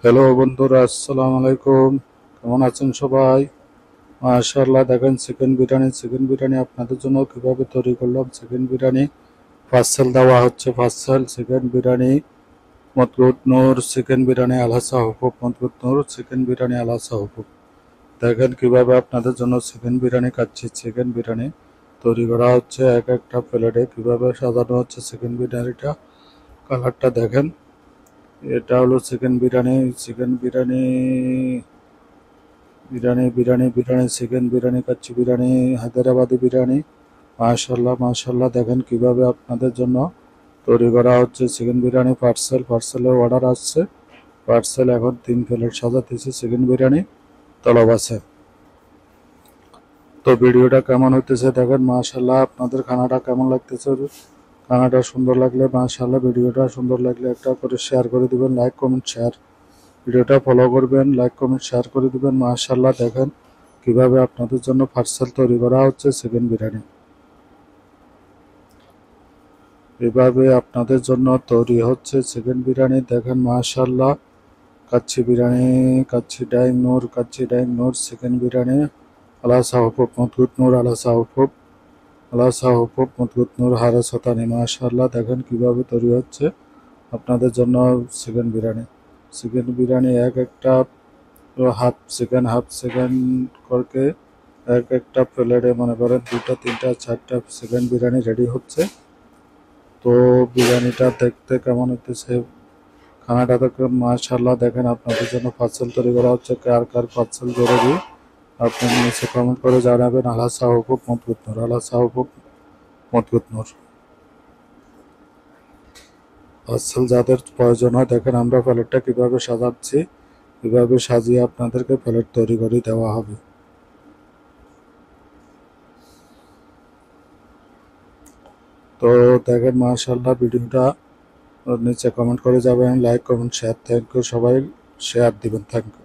Hello বন্ধুরা, আসসালামু আলাইকুম। কেমন আছেন সবাই? মাশাআল্লাহ, দেখেন চিকেন বিরিয়ানি আপনাদের জন্য কিভাবে তৈরি করলাম। চিকেন বিরিয়ানি পার্সেল দেওয়া হচ্ছে। পার্সেল চিকেন বিরিয়ানি মতলুব নূর, চিকেন বিরিয়ানি আলহাসা হুকুব, মতলুব নূর, চিকেন বিরিয়ানি আলহাসা হুকুব। দেখেন কিভাবে আপনাদের জন্য চিকেন বিরিয়ানি কাচ্ছি। চিকেন বিরিয়ানি তৈরি করা হচ্ছে এক একটা প্লেটে। কিভাবে সাজানো হচ্ছে চিকেন বিরিয়ানিটা, কালারটা দেখেন। এটা হলো chicken biryani. Chicken biryani biryani chicken biryani, kacchi biryani, Hyderabadi biryani. মাশাল্লাহ দেখেন কিভাবে আপনাদের জন্য তৈরি করা হচ্ছে চিকেন বিরিয়ানি। পার্সেলের অর্ডার আসছে। পার্সেল এখন 3 প্লেট সাজাতেছি চিকেন বিরিয়ানি তলব আছে। তো ভিডিওটা কেমন হইতেছে দেখেন। মাশাল্লাহ, আপনাদের খানাটা কেমন লাগতেছে? খানাটা সুন্দর লাগলে মাশাল্লাহ, ভিডিওটা সুন্দর লাগলে একটা করে শেয়ার করে দিবেন, লাইক কমেন্ট শেয়ার। ভিডিওটা ফলো করবেন, লাইক কমেন্ট শেয়ার করে দিবেন। মাশাল্লাহ, দেখেন কিভাবে আপনাদের জন্য পার্সেল তৈরি করা হচ্ছে চিকেন বিরিয়ানি। এভাবে আপনাদের জন্য তৈরি হচ্ছে চিকেন বিরিয়ানি। দেখেন মাশাল্লাহ, কাচ্চি বিরিয়ানি, কাচ্চি ডাইং নূর চিকেন বিরিয়ানি আলাসা হুকুব, মতলুব নূর আলাসা হুকুব, আলাসা হুকুব, মতলুব নূর হারে সতানি। মাশাল্লাহ, দেখেন কিভাবে তৈরি হচ্ছে আপনাদের জন্য চিকেন বিরিয়ানি। চিকেন বিরিয়ানি এক একটা হাফ সেকেন্ড করকে এক একটা প্লেটে মনে করেন 2টা 3টা 4টা চিকেন বিরিয়ানি রেডি হচ্ছে। তো বিরিয়ানিটা দেখতে কেমন হইতেছে, খানাটা দেখতে মাশাআল্লাহ। দেখেন আপনাদের জন্য পার্সেল তৈরি করা হচ্ছে। কার কার পার্সেল জরুরি আপনি নিচে কমেন্ট করে জানাবেন। আল্লাহ সাহুকুব মতলুব নূর, আল্লাহ সাহুকুব মতলুব নূর। পার্সেল যাদের প্রয়োজন হয় দেখেন আমরা প্লেটটা কিভাবে সাজাচ্ছি। কিভাবে সাজিয়ে আপনাদেরকে প্লেট তৈরি করে দেওয়া হবে। তো দেখেন মাশাআল্লাহ, ভিডিওটা নিচে কমেন্ট করে যাবেন, like comment share. Thank you, সবাই শেয়ার দিবেন। Thank you.